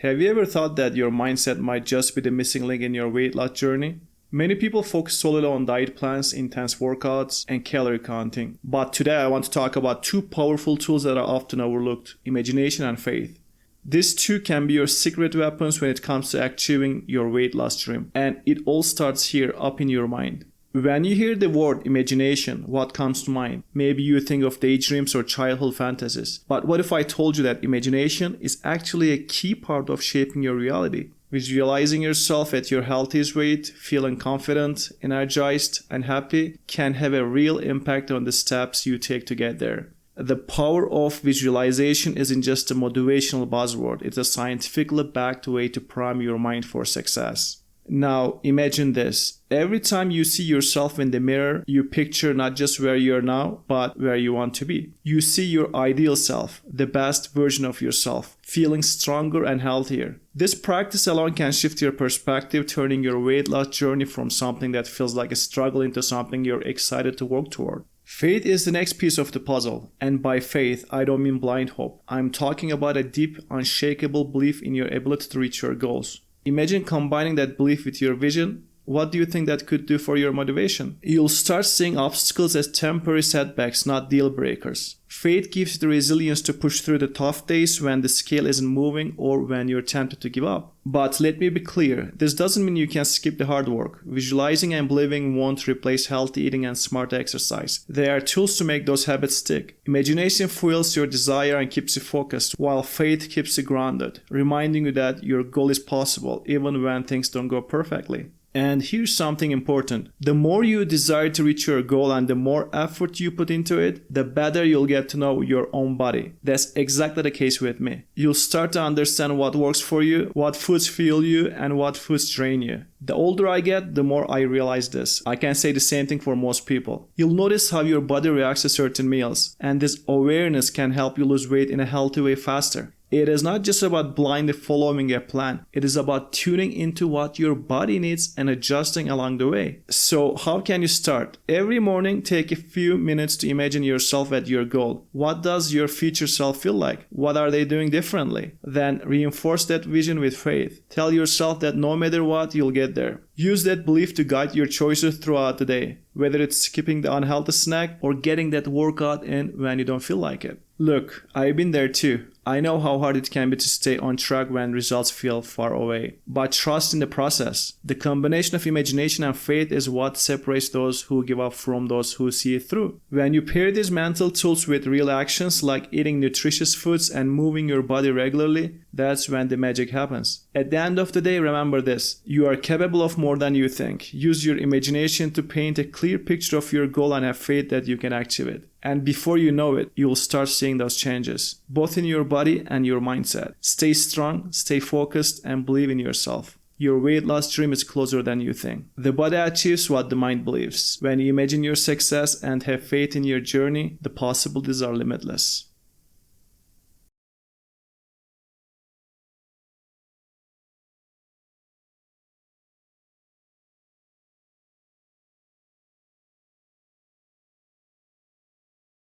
Have you ever thought that your mindset might just be the missing link in your weight loss journey? Many people focus solely on diet plans, intense workouts, and calorie counting. But today I want to talk about two powerful tools that are often overlooked: imagination and faith. These two can be your secret weapons when it comes to achieving your weight loss dream. And it all starts here, up in your mind. When you hear the word imagination, what comes to mind? Maybe you think of daydreams or childhood fantasies. But what if I told you that imagination is actually a key part of shaping your reality? Visualizing yourself at your healthiest weight, feeling confident, energized, and happy can have a real impact on the steps you take to get there. The power of visualization isn't just a motivational buzzword, it's a scientifically backed way to prime your mind for success. Now, imagine this. Every time you see yourself in the mirror, you picture not just where you are now, but where you want to be. You see your ideal self, the best version of yourself, feeling stronger and healthier. This practice alone can shift your perspective, turning your weight loss journey from something that feels like a struggle into something you're excited to work toward. Faith is the next piece of the puzzle, and by faith, I don't mean blind hope. I'm talking about a deep, unshakable belief in your ability to reach your goals. Imagine combining that belief with your vision. What do you think that could do for your motivation? You'll start seeing obstacles as temporary setbacks, not deal breakers. Faith gives you the resilience to push through the tough days when the scale isn't moving or when you're tempted to give up. But let me be clear, this doesn't mean you can skip the hard work. Visualizing and believing won't replace healthy eating and smart exercise. They are tools to make those habits stick. Imagination fuels your desire and keeps you focused, while faith keeps you grounded, reminding you that your goal is possible even when things don't go perfectly. And here's something important. The more you desire to reach your goal and the more effort you put into it, the better you'll get to know your own body. That's exactly the case with me. You'll start to understand what works for you, what foods fuel you, and what foods drain you. The older I get, the more I realize this. I can say the same thing for most people. You'll notice how your body reacts to certain meals, and this awareness can help you lose weight in a healthy way faster. It is not just about blindly following a plan. It is about tuning into what your body needs and adjusting along the way. So how can you start? Every morning, take a few minutes to imagine yourself at your goal. What does your future self feel like? What are they doing differently? Then reinforce that vision with faith. Tell yourself that no matter what, you'll get there. Use that belief to guide your choices throughout the day, whether it's skipping the unhealthy snack or getting that workout in when you don't feel like it. Look, I've been there too. I know how hard it can be to stay on track when results feel far away. But trust in the process. The combination of imagination and faith is what separates those who give up from those who see it through. When you pair these mental tools with real actions like eating nutritious foods and moving your body regularly, that's when the magic happens. At the end of the day, remember this. You are capable of more than you think. Use your imagination to paint a clear picture of your goal and have faith that you can achieve it. And before you know it, you'll start seeing those changes, both in your body and your mindset. Stay strong, stay focused, and believe in yourself. Your weight loss dream is closer than you think. The body achieves what the mind believes. When you imagine your success and have faith in your journey, the possibilities are limitless.